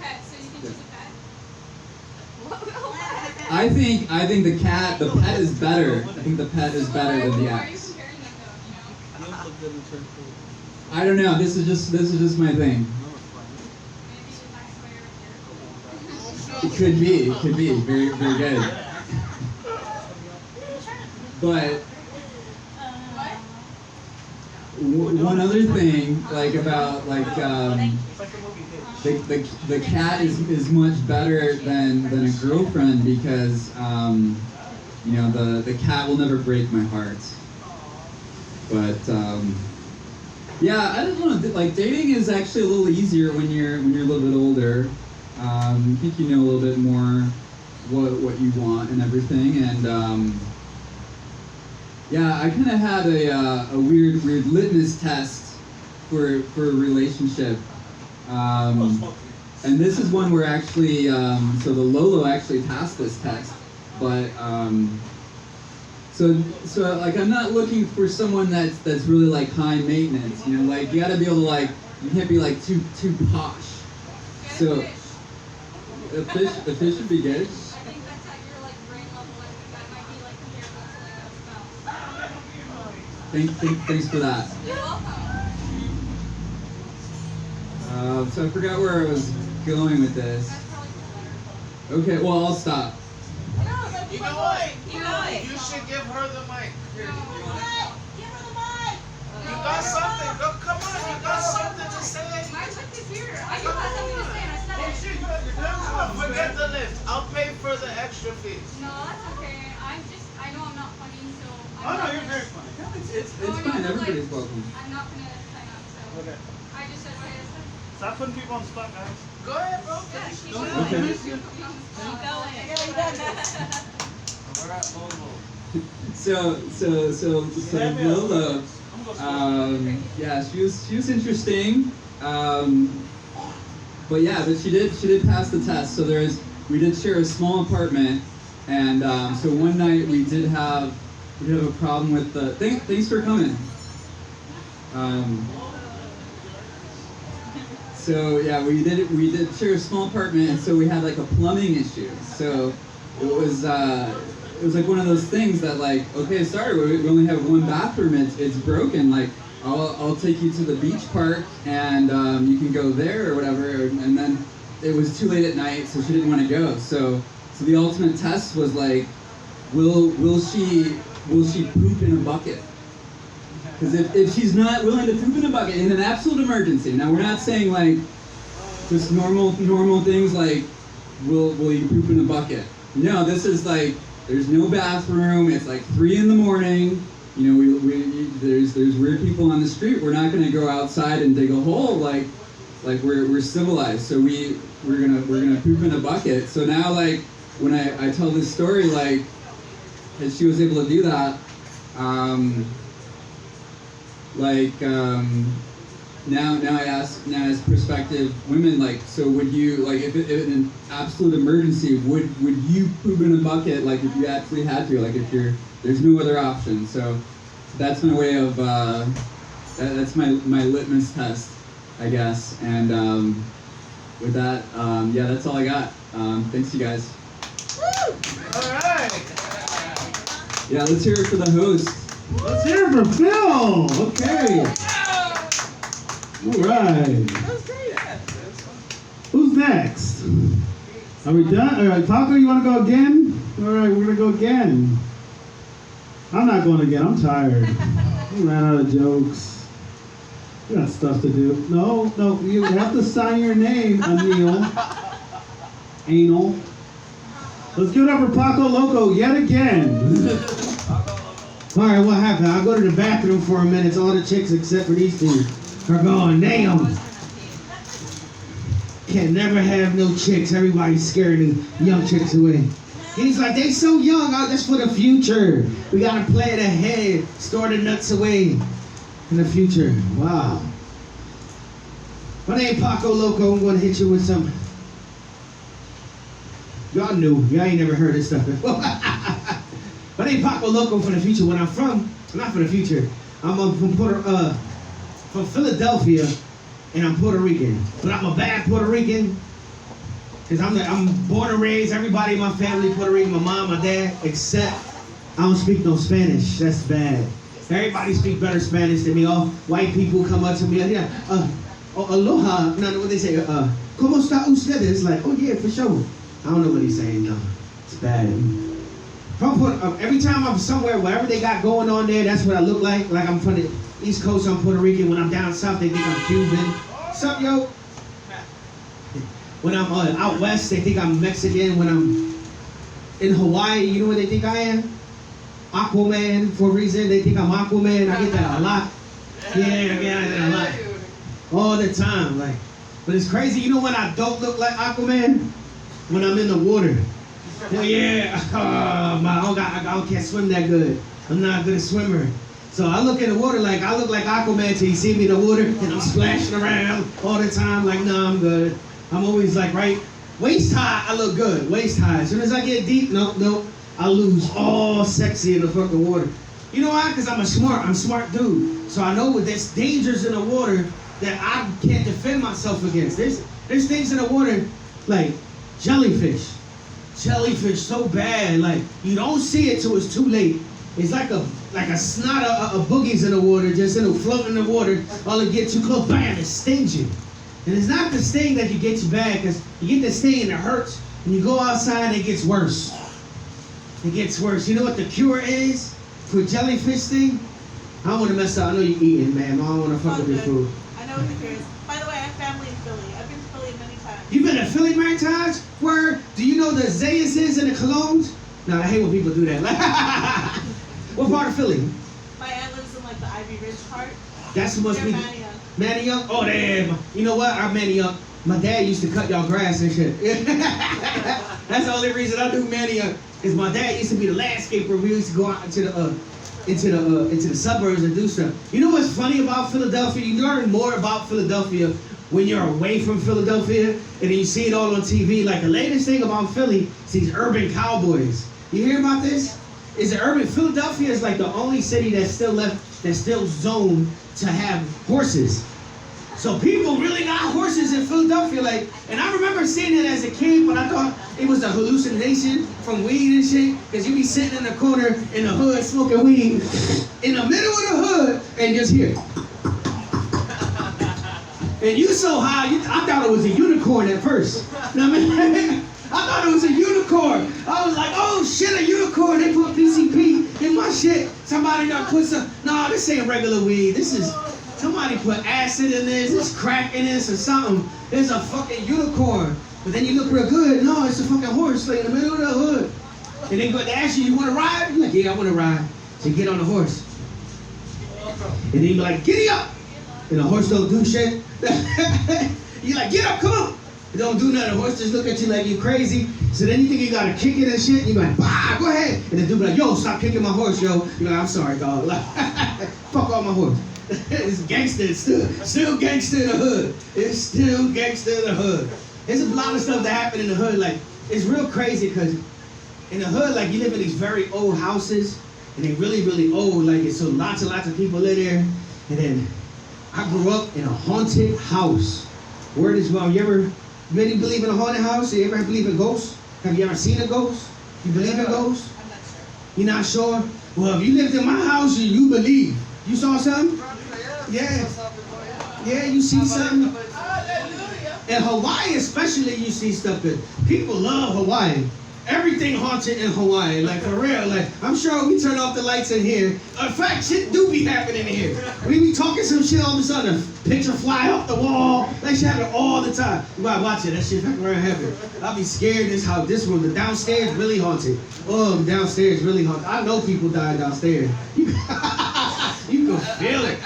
pet? So you can choose a pet? I think the pet is better. I think the pet is better than the Why are you ex. comparing them though, You don't look good in turn food. I don't know. This is just my thing. Maybe the next way It could be very very good. But one other thing, like about like It's like the movie Hitch. the cat is much better than a girlfriend because the cat will never break my heart. But Yeah, I don't know. Like dating is actually a little easier when you're a little bit older. I think you know a little bit more what you want and everything. And yeah, I kind of had a weird litmus test for a relationship. And this is one where actually, so the Lolo actually passed this test, but so like I'm not looking for someone that's really like high maintenance, you know, like you gotta be able to like, you can't be like too posh. So a fish would be good. I think that's at your like brain level. I think that might be like comparable to like a spouse. Thanks for that. You're welcome. So I forgot where I was going with this. That's probably better. Okay, well I'll stop. You know what? You know it. You should give her the mic. Here, No. you want it? Give her the mic. You got something. Go, come on, you got something to say. My lift is here. I do have something to say, and I said Oh, it. shit, forget the lift. I'll pay for the extra fee. No, that's okay. I know I'm not funny, so. Oh no, you're very funny. It's fine, everybody's welcome. I'm not gonna sign up, so. Okay. I just said what I said. Stop putting people on the spot, guys. Go ahead, bro. Yeah, Finish. keep Go going. Okay. Keep going. We're at Volvo. So Lola, yeah, she was interesting, but yeah, but she did pass the test. So we did share a small apartment, and so one night we did have a problem with the. Thanks for coming. So yeah, we did share a small apartment, and so we had like a plumbing issue. So it was like one of those things that like, okay, sorry, we only have one bathroom. It's broken. Like I'll take you to the beach park, and you can go there or whatever. And then it was too late at night, so she didn't want to go. So the ultimate test was like, will she poop in a bucket? Because if she's not willing to poop in a bucket in an absolute emergency, now we're not saying like just normal things like will you poop in a bucket? No, this is like there's no bathroom. It's like 3 a.m. You know, there's weird people on the street. We're not gonna go outside and dig a hole like we're civilized. So we're gonna poop in a bucket. So now like when I tell this story like that she was able to do that. Now I ask prospective women like, so would you like if in an absolute emergency would you poop in a bucket like if you actually had to, like if there's no other option? So that's my way of that's my litmus test, I guess. And with that, yeah, that's all I got. Thanks you guys. All right. Yeah, let's hear it for the host. Let's hear it for Phil. Okay. All right. Who's next? Are we done? All right, Paco, you want to go again? All right, we're gonna go again. I'm not going again. I'm tired. We ran out of jokes. We got stuff to do. No, you have to sign your name, Anil. Anal. Let's give it up for Paco Loco yet again. All right, what happened? I'll go to the bathroom for a minute. All the chicks except for these two are going, damn. Can never have no chicks. Everybody's scared of young chicks away. He's like, they so young. Oh, that's for the future. We got to plan ahead. Store the nuts away in the future. Wow. My name Paco Loco. I'm going to hit you with some. Y'all knew. Y'all ain't never heard this stuff before. My name Paco Loco for the future. When I'm from, not for the future. I'm from Philadelphia, and I'm Puerto Rican. But I'm a bad Puerto Rican, cause I'm born and raised. Everybody in my family Puerto Rican. My mom, my dad, except I don't speak no Spanish. That's bad. Everybody speak better Spanish than me. All white people come up to me. Yeah, aloha. No, what they say? ¿Cómo está ustedes? Like, oh yeah, for sure. I don't know what he's saying. No, it's bad. Every time I'm somewhere, whatever they got going on there, that's what I look like. Like I'm from the East Coast, I'm Puerto Rican. When I'm down south, they think I'm Cuban. What's up, yo? When I'm out west, they think I'm Mexican. When I'm in Hawaii, you know what they think I am? Aquaman, for a reason. They think I'm Aquaman. I get that a lot. Yeah, a lot. All the time, like. But it's crazy. You know when I don't look like Aquaman? When I'm in the water. Oh yeah, I can't swim that good. I'm not a good swimmer. So I look in the water like I look like Aquaman till you see me in the water and I'm splashing around all the time. Like, no, I'm good. I'm always like right waist high. I look good. Waist high. As soon as I get deep, no, I lose all sexy in the fucking water. You know why? Because I'm a smart dude. So I know what there's dangers in the water that I can't defend myself against. There's things in the water like jellyfish. Jellyfish so bad, like you don't see it till it's too late. It's like a snot of boogies in the water, just floating in the water. All it get too close, bam, it stings you. And it's not the sting that you get you bad, because you get the sting and it hurts. And you go outside and it gets worse. It gets worse. You know what the cure is for jellyfish sting? I don't want to mess up. I know you're eating, man. I don't want to fuck with your food. I know what the cure is. By the way, I have family in Philly. I've been to Philly many times. You been to Philly many times? Where? Do you know the Zayuses and the Colognes? No, I hate when people do that. What part of Philly? My aunt lives in like the Ivy Ridge part. That's must They're be Manioc. Manioc? Oh damn. You know what? I'm Manioc. My dad used to cut y'all grass and shit. That's the only reason I do Manioc. Is my dad used to be the landscaper. We used to go out into the suburbs and do stuff. You know what's funny about Philadelphia? You learn more about Philadelphia when you're away from Philadelphia and then you see it all on TV. Like the latest thing about Philly is these urban cowboys. You hear about this? Is the urban Philadelphia is like the only city that's still left, that's still zoned to have horses. So people really got horses in Philadelphia, like, and I remember seeing it as a kid, but I thought it was a hallucination from weed and shit, because you be sitting in the corner in the hood smoking weed in the middle of the hood and just hear. And you so high, I thought it was a unicorn at first. You know what I mean? I thought it was a unicorn. I was like, oh shit, a unicorn. They put PCP in my shit. Somebody done put some, no, this ain't regular weed. This is, somebody put acid in this, it's crack in this or something. It's a fucking unicorn. But then you look real good. No, it's a fucking horse like in the middle of the hood. And they go to ask you want to ride? You're like, yeah, I want to ride. So you get on the horse. And then you be like, giddy up. And the horse don't do shit. You're like, get up, come on. It don't do nothing. The horse just look at you like you crazy. So then you think you gotta kick it and shit. And you're like, bah, go ahead. And the dude be like, yo, stop kicking my horse, yo. You're like, I'm sorry, dog. Fuck off my horse. It's gangster. It's still gangster in the hood. It's still gangster in the hood. There's a lot of stuff that happen in the hood. Like, it's real crazy because in the hood, like, you live in these very old houses. And they really, really old. Like, so lots and lots of people live there. And then I grew up in a haunted house. Word is well, you ever really believe in a haunted house? You ever believe in ghosts? Have you ever seen a ghost? You believe in ghosts? I'm not sure. You're not sure? Well, if you lived in my house, you believe. You saw something? Yeah. Yeah, you see something? In Hawaii especially, you see stuff that people love Hawaii. Everything haunted in Hawaii, like for real. Like, I'm sure we turn off the lights in here. In fact, shit do be happening in here. We be talking some shit, all of a sudden, a picture fly off the wall. That shit happen all the time. You gotta watch it, that shit fucking around happen. I'll be scared this room, the downstairs really haunted. Oh, downstairs really haunted. I know people died downstairs. You can feel it.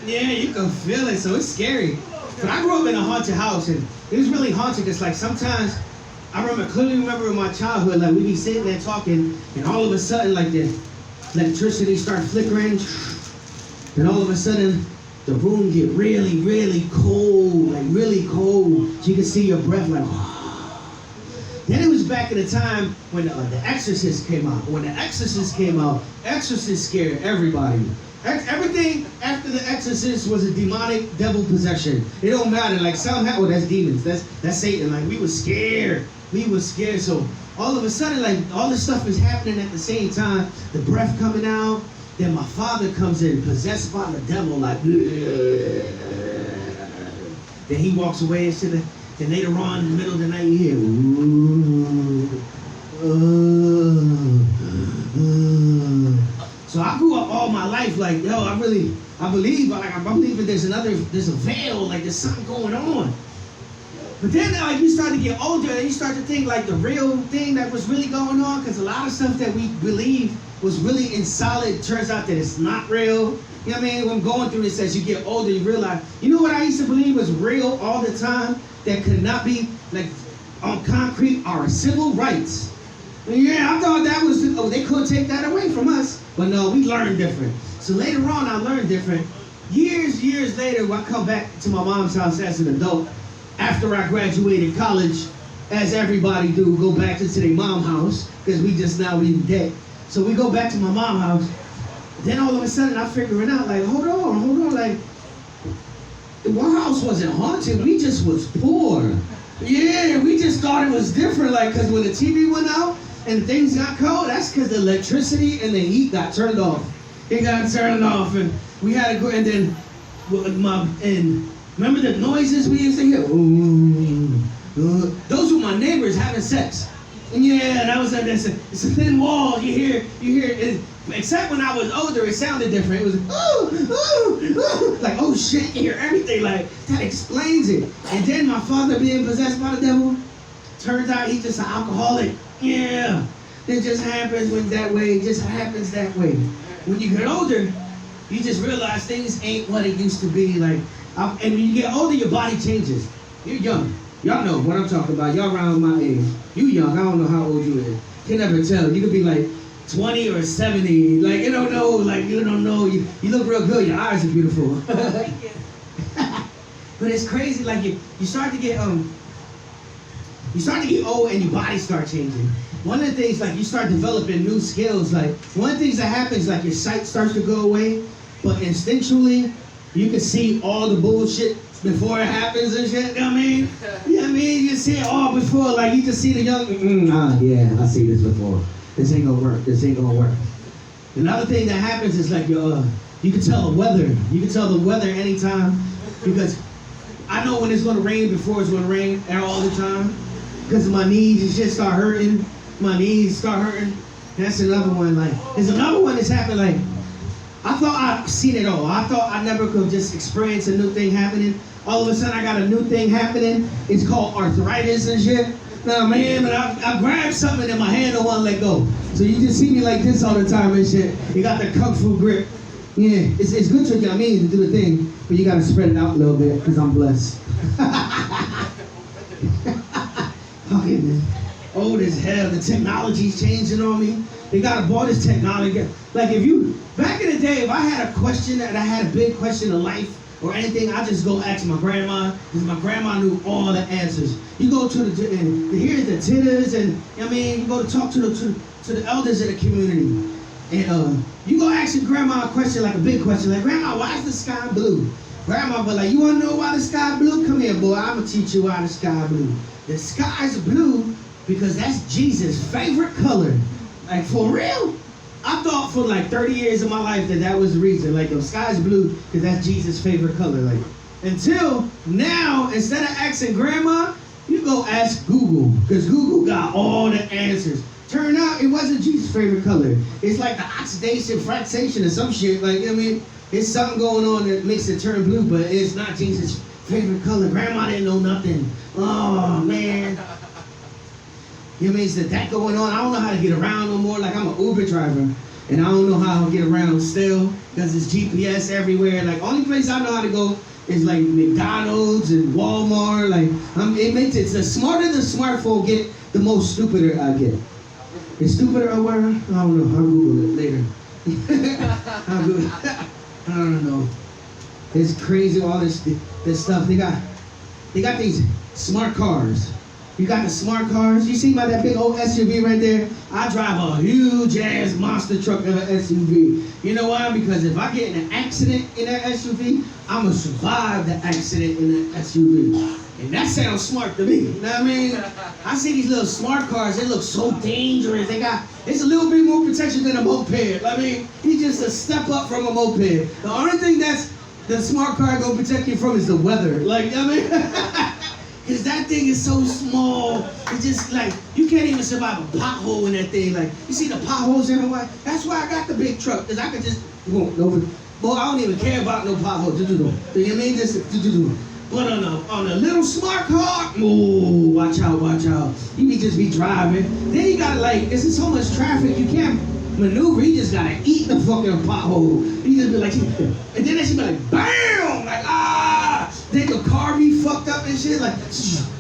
Yeah, you can feel it, so it's scary. But I grew up in a haunted house, and it was really haunted, because like sometimes, I clearly remember in my childhood, like we'd be sitting there talking, and all of a sudden, like the electricity start flickering, and all of a sudden, the room get really, really cold, like really cold. So you can see your breath, like. Then it was back in the time when The Exorcist came out. When The Exorcist came out, Exorcist scared everybody. Everything after The Exorcist was a demonic devil possession. It don't matter. Like somehow, that's demons. That's Satan. Like we were scared. We were scared. So all of a sudden, like all this stuff is happening at the same time. The breath coming out. Then my father comes in, possessed by the devil. Like, bleh. Then he walks away into the. Then later on, in the middle of the night, you hear. So I grew up all my life like, yo, I believe that there's a veil, like there's something going on. But then like you start to get older and you start to think like the real thing that was really going on, because a lot of stuff that we believe was really in solid turns out that it's not real. You know what I mean? When I'm going through this, as you get older, you realize, you know what I used to believe was real all the time that could not be like on concrete are civil rights. Yeah, I thought that was, oh, they couldn't take that away from us. But no, we learned different. So later on, I learned different. Years later, I come back to my mom's house as an adult. After I graduated college, as everybody do, go back to their mom's house, because we just now in debt. So we go back to my mom's house. Then all of a sudden, I'm figuring out, like, hold on, like, our house wasn't haunted, we just was poor. Yeah, we just thought it was different, like, because when the TV went out and things got cold, that's because the electricity and the heat got turned off. It got turned off, and we had to go, and then, and remember the noises we used to hear? Those were my neighbors having sex. Yeah, that was it's a thin wall. You hear it. Except when I was older, it sounded different. It was like, oh shit, you hear everything. Like, that explains it. And then my father being possessed by the devil, turns out he's just an alcoholic. Yeah, it just happens that way. It just happens that way. When you get older, you just realize things ain't what it used to be. Like, and when you get older, your body changes. You're young. Y'all know what I'm talking about. Y'all around my age. You young. I don't know how old you is. Can never tell. You could be like 20 or 70. Like, you don't know. Like, you don't know. You look real good. Your eyes are beautiful. Thank you. But it's crazy. Like, you start to get old and your body start changing. One of the things, like, you start developing new skills. Like, one of the things that happens, like, your sight starts to go away. But instinctually, you can see all the bullshit before it happens and shit. You know what I mean? You know what I mean? You see it all before. Like, you just see the young, yeah, I see this before. This ain't gonna work. This ain't gonna work. Another thing that happens is, like, you can tell the weather. You can tell the weather anytime, because I know when it's gonna rain before it's gonna rain all the time, because my knees and shit start hurting. My knees start hurting. That's another one. Like, there's another one that's happened. Like, I thought I'd seen it all. I thought I never could just experience a new thing happening. All of a sudden, I got a new thing happening. It's called arthritis and shit. Nah, man, but I grabbed something and my hand don't want to let go. So you just see me like this all the time and shit. You got the kung fu grip. Yeah, it's good to, I mean, to do the thing, but you got to spread it out a little bit, because I'm blessed. Fucking old as hell. The technology's changing on me. They got to bought this technology. Like, back in the day, if I had a question, and I had a big question of life or anything, I just go ask my grandma, because my grandma knew all the answers. You go to and here's the titters, and I mean, you go to talk to the elders in the community, and you go ask your grandma a question, like a big question, like, Grandma, why is the sky blue? Grandma be like, you want to know why the sky blue? Come here, boy, I'm gonna teach you why the sky blue. The sky's blue because that's Jesus' favorite color. Like, for real? I thought for like 30 years of my life that was the reason. Like, the sky's blue because that's Jesus' favorite color. Like, until now, instead of asking Grandma, you go ask Google, because Google got all the answers. Turned out it wasn't Jesus' favorite color. It's like the oxidation, fractation, or some shit. Like, I mean, it's something going on that makes it turn blue, but it's not Jesus' favorite color. Grandma didn't know nothing. Oh, man. You know what I mean? Is that going on? I don't know how to get around no more. Like, I'm an Uber driver, and I don't know how to get around still, because it's GPS everywhere. Like, only place I know how to go is like McDonald's and Walmart. Like, it makes it, the smarter the smartphone get, the more stupider I get. It's stupider or whatever? I don't know. I'll Google it later. I'll Google it. I don't know. It's crazy, all this stuff. They got these smart cars. You got the smart cars. You see by that big old SUV right there? I drive a huge ass monster truck of an SUV. You know why? Because if I get in an accident in that SUV, I'm going to survive the accident in that SUV. And that sounds smart to me. You know what I mean? I see these little smart cars. They look so dangerous. It's a little bit more protection than a moped. I mean, he's just a step up from a moped. The only thing that's the smart car going to protect you from is the weather. Like, you know what I mean? Because that thing is so small. It's just like, you can't even survive a pothole in that thing. Like, you see the potholes everywhere? That's why I got the big truck, because I could just, boy, I don't even care about no potholes. You know what I mean? But on a little smart car, ooh, watch out. You just be driving. Then you gotta like, there's so much traffic, you can't maneuver. You just gotta eat the fucking pothole. You just be like, and then they should be like, bam, like Then the car be fucked up and shit, like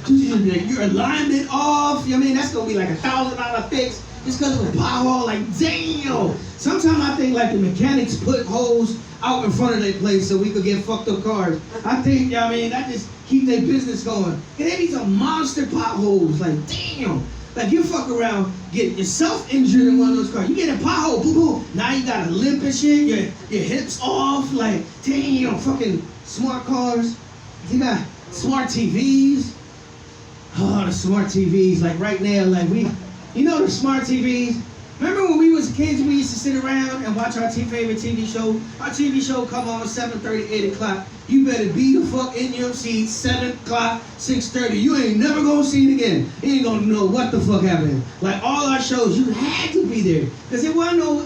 your alignment off. You know what I mean? That's gonna be like $1,000 fix just because of a pothole. Like, damn. Sometimes I think like the mechanics put holes out in front of their place so we could get fucked up cars. I think, you know what I mean, that just keep their business going. And they be some monster potholes. Like, damn. Like, you fuck around, get yourself injured in one of those cars. You get a pothole, boom, boom. Now you got a limp and shit. Your hips off. Like, damn, fucking smart cars. You got smart TVs. Oh, the smart TVs. Like, right now, like, you know the smart TVs? Remember when we was kids, we used to sit around and watch our favorite TV show? Our TV show come on 7:30, 8 o'clock. You better be the fuck in your seat, 7 o'clock, 6:30. You ain't never gonna see it again. You ain't gonna know what the fuck happened. Like all our shows, you had to be there. Because there wasn't no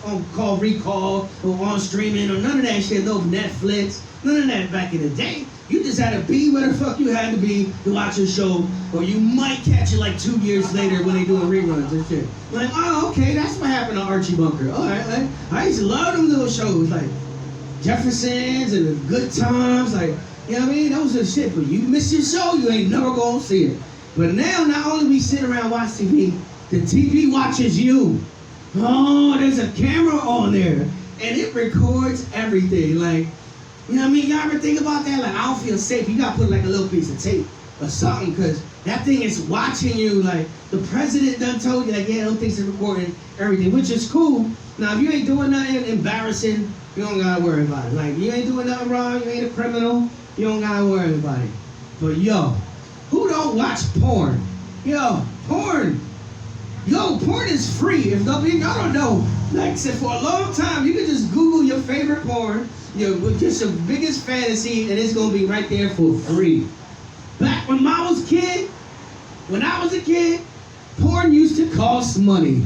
on call, recall, or on streaming, or none of that shit, no Netflix, none of that back in the day. You just had to be where the fuck you had to be to watch a show, or you might catch it like 2 years later when they doing reruns and shit. Like, oh, okay, that's what happened to Archie Bunker. All right, like, I used to love them little shows, like Jeffersons and the Good Times, like, you know what I mean? Those are shit, but you miss your show, you ain't never gonna see it. But now, not only we sit around watch TV, the TV watches you. Oh, there's a camera on there, and it records everything, like, you know what I mean? Y'all ever think about that? Like, I don't feel safe. You gotta put like a little piece of tape or something, because that thing is watching you. Like, the president done told you, like, yeah, them things are recording everything, which is cool. Now, if you ain't doing nothing embarrassing, you don't gotta worry about it. Like, you ain't doing nothing wrong, you ain't a criminal, you don't gotta worry about it. But yo, who don't watch porn? Yo, porn. Yo, porn is free. If y'all don't know, like I said, for a long time, you can just Google your favorite porn, just your biggest fantasy, and it's gonna be right there for free. Back when I was a kid, porn used to cost money.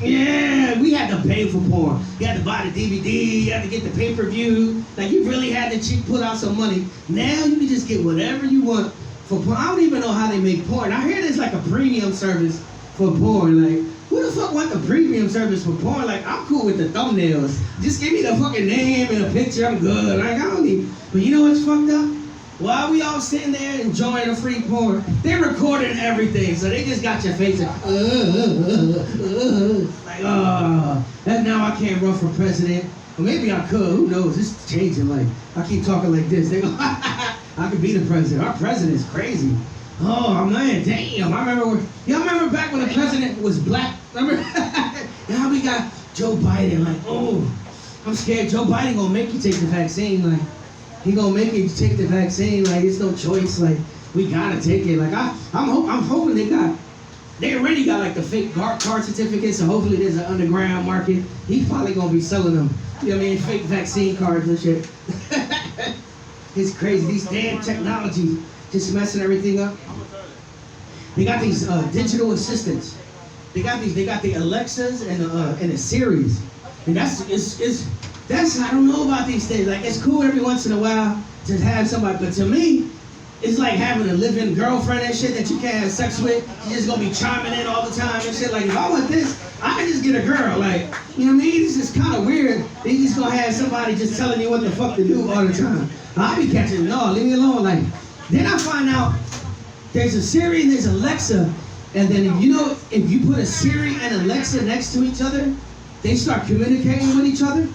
Yeah, we had to pay for porn. You had to buy the DVD, you had to get the pay-per-view. Like, you really had to put out some money. Now you can just get whatever you want for porn. I don't even know how they make porn. I hear there's like a premium service for porn. Like, who the fuck want the premium service for porn? Like, I'm cool with the thumbnails. Just give me the fucking name and a picture, I'm good. Like, I don't need. But you know what's fucked up? While we all sitting there enjoying the free porn, they're recording everything, so they just got your face like, and now I can't run for president. Or maybe I could, who knows? It's changing, like, I keep talking like this, they go, I could be the president. Our president's crazy. Oh man, damn, y'all remember back when the president was black? Remember? Now we got Joe Biden, like, oh, I'm scared Joe Biden gonna make you take the vaccine, like, he gonna make you take the vaccine, like, it's no choice, like, we gotta take it. Like, I'm hoping they already got like the fake card certificates, so hopefully there's an underground market. He's probably gonna be selling them, you know what I mean, fake vaccine cards and shit. It's crazy, these damn technologies just messing everything up. They got these digital assistants. They got the Alexas and the Siris, and that's I don't know about these things. Like, it's cool every once in a while to have somebody, but to me, it's like having a living girlfriend and shit that you can't have sex with. You're just gonna be chiming in all the time and shit. Like, if I want this, I can just get a girl. Like, you know what I mean? It's just kind of weird. They just gonna have somebody just telling you what the fuck to do all the time. I'll be catching, no, leave me alone. Like, then I find out there's a Siri and there's Alexa, and then, you know, if you put a Siri and Alexa next to each other, they start communicating with each other.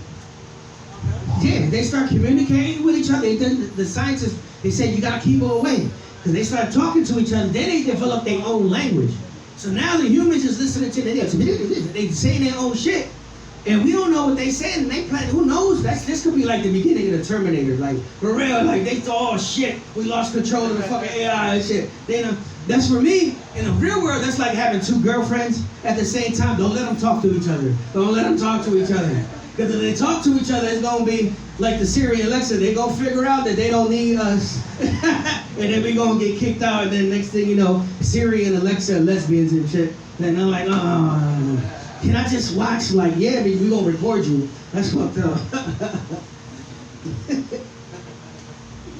Yeah, they start communicating with each other. The scientists, they said you gotta keep them away, because they start talking to each other. Then they develop their own language. So now the humans just listening to them. They saying their own shit, and we don't know what they saying. And they plan. Who knows? This could be like the beginning of the Terminator. Like, for real. Like, they thought, oh shit, we lost control of the fucking AI and shit. That's for me. In the real world, that's like having two girlfriends at the same time. Don't let them talk to each other. Don't let them talk to each other. Because if they talk to each other, it's going to be like the Siri and Alexa. They're going to figure out that they don't need us. And then we're going to get kicked out. And then next thing you know, Siri and Alexa are lesbians and shit. And they're like, oh, can I just watch? Like, yeah, we're going to record you. That's fucked up.